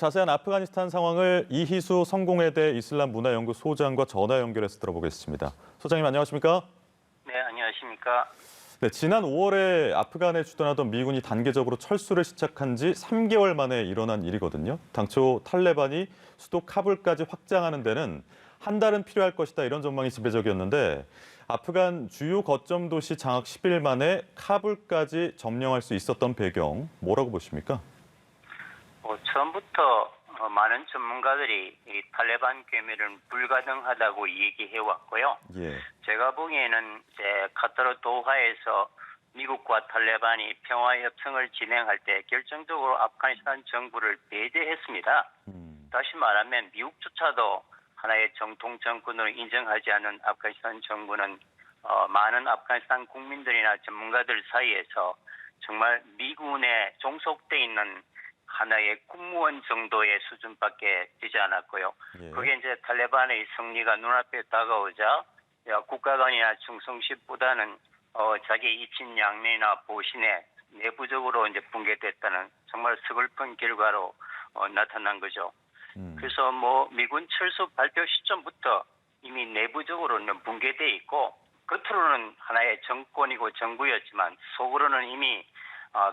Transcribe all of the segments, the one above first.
자세한 아프가니스탄 상황을 이희수 성공회대 이슬람문화연구 소장과 전화 연결해서 들어보겠습니다. 소장님 안녕하십니까? 네, 안녕하십니까? 네, 지난 5월에 아프간에 주둔하던 미군이 단계적으로 철수를 시작한 지 3개월 만에 일어난 일이거든요. 당초 탈레반이 수도 카불까지 확장하는 데는 한 달은 필요할 것이다 이런 전망이 지배적이었는데 아프간 주요 거점 도시 장악 10일 만에 카불까지 점령할 수 있었던 배경 뭐라고 보십니까? 처음부터 많은 전문가들이 이 탈레반 괴멸은 불가능하다고 얘기해 왔고요. 예. 제가 보기에는 이제 카타르 도하에서 미국과 탈레반이 평화 협상을 진행할 때 결정적으로 아프가니스탄 정부를 배제했습니다. 다시 말하면 미국조차도 하나의 정통 정권으로 인정하지 않는 아프가니스탄 정부는 많은 아프가니스탄 국민들이나 전문가들 사이에서 정말 미군에 종속돼 있는 하나의 공무원 정도의 수준밖에 되지 않았고요. 예. 그게 이제 탈레반의 승리가 눈앞에 다가오자 국가관이나 충성심보다는 자기 이친 양면이나 보신에 내부적으로 이제 붕괴됐다는 정말 서글픈 결과로 나타난 거죠. 그래서 미군 철수 발표 시점부터 이미 내부적으로는 붕괴돼 있고 겉으로는 하나의 정권이고 정부였지만 속으로는 이미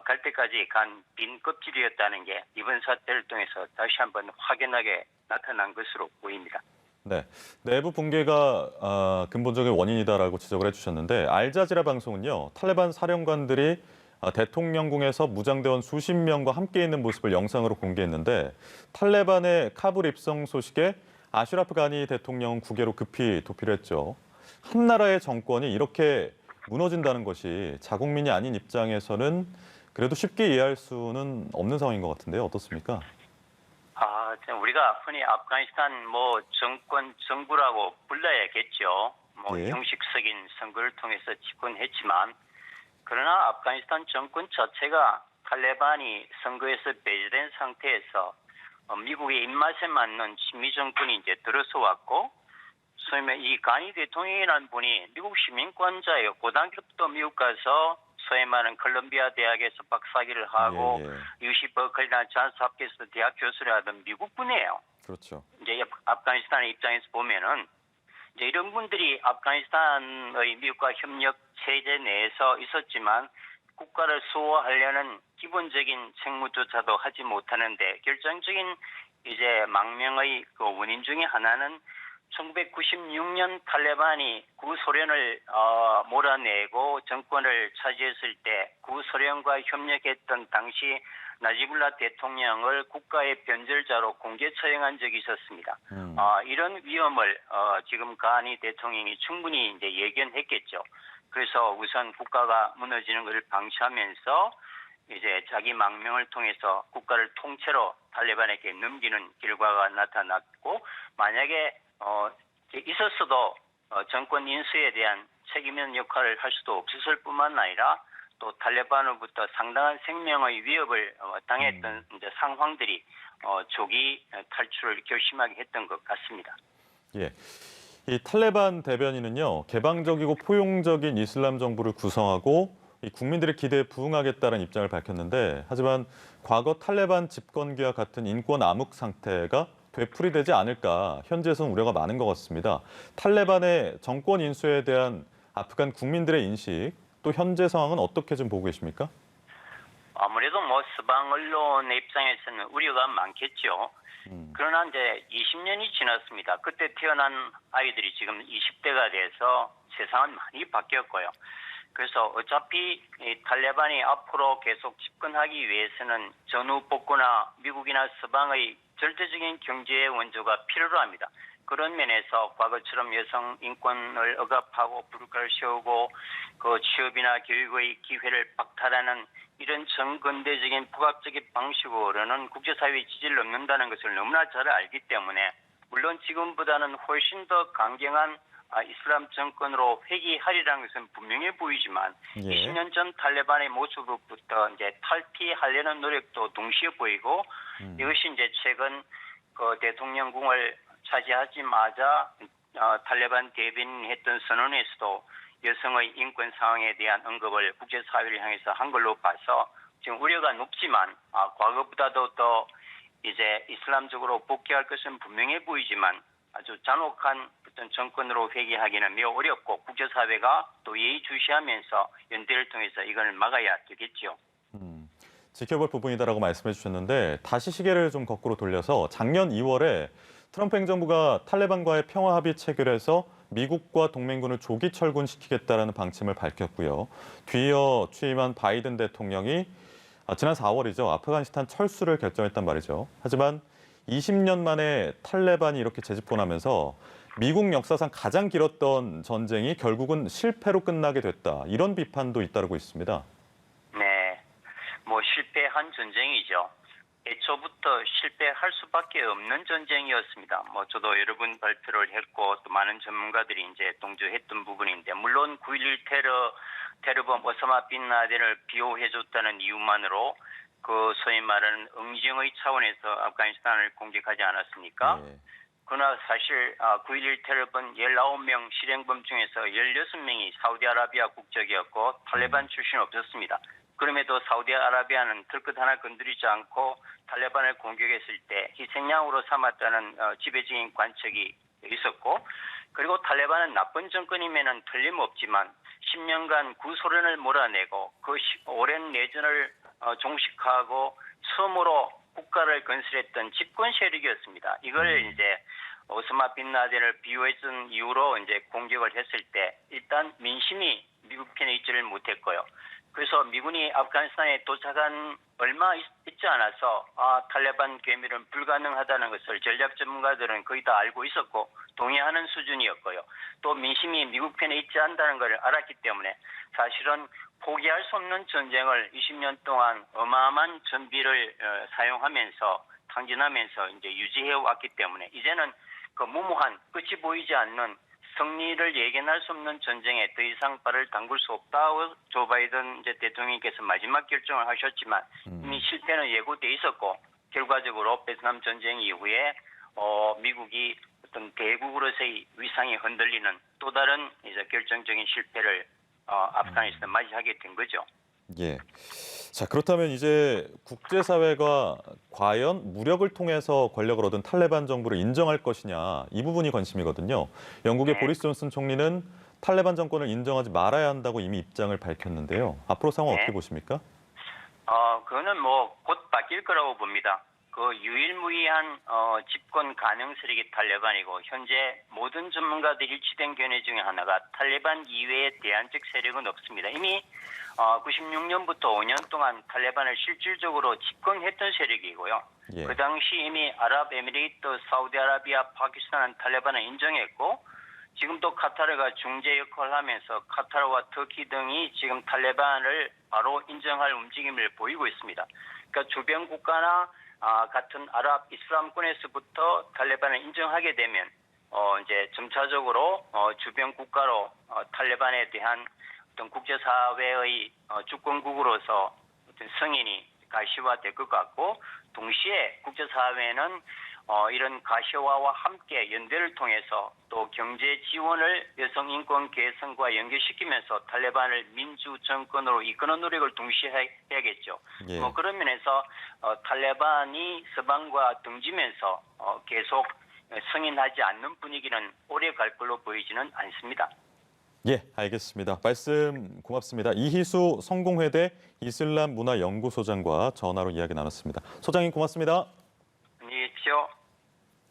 갈 때까지 간 빈 껍질이었다는 게 이번 사태를 통해서 다시 한번 확연하게 나타난 것으로 보입니다. 네, 내부 붕괴가 근본적인 원인이다라고 지적을 해주셨는데 알자지라 방송은요, 탈레반 사령관들이 대통령궁에서 무장대원 수십 명과 함께 있는 모습을 영상으로 공개했는데 탈레반의 카불 입성 소식에 아슈라프 가니 대통령은 국외로 급히 도피를 했죠. 한 나라의 정권이 이렇게 무너진다는 것이 자국민이 아닌 입장에서는 그래도 쉽게 이해할 수는 없는 상황인 것 같은데요. 어떻습니까? 우리가 흔히 아프가니스탄 정부라고 불러야겠죠. 예. 형식적인 선거를 통해서 집권했지만 그러나 아프가니스탄 정권 자체가 탈레반이 선거에서 배제된 상태에서 미국의 입맛에 맞는 친미 정권이 이제 들어서 왔고 소위 말해 이 가니 대통령이라는 분이 미국 시민권자예요. 고등학교부터 미국 가서 소위 말하는 컬럼비아 대학에서 박사학위를 하고 UC 버클리나 잔스 홉킨스 대학 교수를 하던 미국 분이에요. 그렇죠. 이제 아프가니스탄의 입장에서 보면은 이제 이런 분들이 아프가니스탄의 미국과 협력 체제 내에서 있었지만 국가를 수호하려는 기본적인 책무조차도 하지 못하는데 결정적인 이제 망명의 그 원인 중에 하나는 1996년 탈레반이 구소련을 몰아내고 정권을 차지했을 때 구소련과 협력했던 당시 나지불라 대통령을 국가의 변절자로 공개 처형한 적이 있었습니다. 이런 위험을 지금 가니 대통령이 충분히 이제 예견했겠죠. 그래서 우선 국가가 무너지는 것을 방치하면서 이제 자기 망명을 통해서 국가를 통째로 탈레반에게 넘기는 결과가 나타났고 만약에 있었어도 정권 인수에 대한 책임 있는 역할을 할 수도 없었을 뿐만 아니라 또 탈레반으로부터 상당한 생명의 위협을 당했던 이제 상황들이 조기 탈출을 결심하게 했던 것 같습니다. 예. 이 탈레반 대변인은요, 개방적이고 포용적인 이슬람 정부를 구성하고 이 국민들의 기대에 부응하겠다는 입장을 밝혔는데 하지만 과거 탈레반 집권기와 같은 인권 암흑 상태가 되풀이되지 않을까 현지에서는 우려가 많은 것 같습니다. 탈레반의 정권 인수에 대한 아프간 국민들의 인식 또 현재 상황은 어떻게 좀 보고 계십니까? 아무래도 서방 언론의 입장에서는 우려가 많겠죠. 그러나 이제 20년이 지났습니다. 그때 태어난 아이들이 지금 20대가 돼서 세상은 많이 바뀌었고요. 그래서 어차피 이 탈레반이 앞으로 계속 집권하기 위해서는 전후 복구나 미국이나 서방의 절대적인 경제의 원조가 필요로 합니다. 그런 면에서 과거처럼 여성 인권을 억압하고 불가를 세우고 그 취업이나 교육의 기회를 박탈하는 이런 정근대적인 북악적인 방식으로는 국제사회의 지지를 얻는다는 것을 너무나 잘 알기 때문에 물론 지금보다는 훨씬 더 강경한 이슬람 정권으로 회귀하리라는 것은 분명해 보이지만 20년 전 탈레반의 모습으로부터 이제 탈피하려는 노력도 동시에 보이고 이것이 이제 최근 그 대통령궁을 차지하자마자 탈레반 대변인이 했던 선언에서도 여성의 인권 상황에 대한 언급을 국제사회를 향해서 한 걸로 봐서 지금 우려가 높지만 과거보다도 더 이제 이슬람적으로 복귀할 것은 분명해 보이지만 아주 잔혹한 어떤 정권으로 회귀하기는 매우 어렵고 국제사회가 또 예의주시하면서 연대를 통해서 이걸 막아야 되겠죠. 지켜볼 부분이다라고 말씀해 주셨는데 다시 시계를 좀 거꾸로 돌려서 작년 2월에 트럼프 행정부가 탈레반과의 평화 합의 체결해서 미국과 동맹군을 조기 철군시키겠다라는 방침을 밝혔고요. 뒤이어 취임한 바이든 대통령이 지난 4월이죠. 아프가니스탄 철수를 결정했단 말이죠. 하지만 20년 만에 탈레반이 이렇게 재집권하면서 미국 역사상 가장 길었던 전쟁이 결국은 실패로 끝나게 됐다. 이런 비판도 잇따르고 있습니다. 네, 뭐 실패한 전쟁이죠. 애초부터 실패할 수밖에 없는 전쟁이었습니다. 뭐 저도 여러 번 발표를 했고 또 많은 전문가들이 이제 동조했던 부분인데 물론 9.11 테러범 오사마 빈 라덴을 비호해줬다는 이유만으로 그 소위 말하는 응징의 차원에서 아프가니스탄을 공격하지 않았습니까? 네. 그러나 사실 9.11 테러범 19명 실행범 중에서 16명이 사우디아라비아 국적이었고 탈레반 출신은 없었습니다. 그럼에도 사우디아라비아는 들끝 하나 건드리지 않고 탈레반을 공격했을 때 희생양으로 삼았다는 지배적인 관측이 있었고 그리고 탈레반은 나쁜 정권이면은 틀림없지만 10년간 구소련을 몰아내고 그 오랜 내전을 종식하고 처음으로 국가를 건설했던 집권 세력이었습니다. 이걸 이제 오스마 빈 라덴을 비호했던 이유로 이제 공격을 했을 때 일단 민심이 미국 편에 있지를 못했고요. 그래서 미군이 아프가니스탄에 도착한 얼마 있지 않아서 탈레반 괴멸은 불가능하다는 것을 전략 전문가들은 거의 다 알고 있었고 동의하는 수준이었고요. 또 민심이 미국 편에 있지 않다는 것을 알았기 때문에 사실은 포기할 수 없는 전쟁을 20년 동안 어마어마한 전비를 사용하면서 탕진하면서 이제 유지해 왔기 때문에 이제는 그 무모한 끝이 보이지 않는 승리를 예견할 수 없는 전쟁에 더 이상 발을 담글 수 없다고 조 바이든 이제 대통령께서 마지막 결정을 하셨지만 이미 실패는 예고돼 있었고 결과적으로 베트남 전쟁 이후에 미국이 어떤 대국으로서의 위상이 흔들리는 또 다른 이제 결정적인 실패를 아프가니스탄 맞이하게 된 거죠. 예. 자, 그렇다면 이제 국제사회가 과연 무력을 통해서 권력을 얻은 탈레반 정부를 인정할 것이냐 이 부분이 관심이거든요. 영국의 네. 보리스 존슨 총리는 탈레반 정권을 인정하지 말아야 한다고 이미 입장을 밝혔는데요. 앞으로 상황 네. 어떻게 보십니까? 그거는 뭐 곧 바뀔 거라고 봅니다. 그 유일무이한 집권 가능 세력이 탈레반이고 현재 모든 전문가들이 일치된 견해 중에 하나가 탈레반 이외의 대안적 세력은 없습니다. 이미 96년부터 5년 동안 탈레반을 실질적으로 집권했던 세력이고요. 예. 그 당시 이미 아랍에미레이트, 사우디아라비아, 파키스탄은 탈레반을 인정했고 지금도 카타르가 중재 역할을 하면서 카타르와 터키 등이 지금 탈레반을 바로 인정할 움직임을 보이고 있습니다. 그러니까 주변 국가나 같은 아랍 이슬람권에서부터 탈레반을 인정하게 되면 이제 점차적으로 주변 국가로 탈레반에 대한 어떤 국제사회의 주권국으로서 어떤 승인이 가시화될 것 같고 동시에 국제사회는 이런 가시화와 함께 연대를 통해서 또 경제 지원을 여성 인권 개선과 연결시키면서 탈레반을 민주 정권으로 이끄는 노력을 동시에 해야겠죠. 예. 그런 면에서 탈레반이 서방과 등지면서 계속 승인하지 않는 분위기는 오래 갈 걸로 보이지는 않습니다. 예, 알겠습니다. 말씀 고맙습니다. 이희수 성공회대 이슬람 문화 연구소장과 전화로 이야기 나눴습니다. 소장님 고맙습니다. 안녕히 계십시오.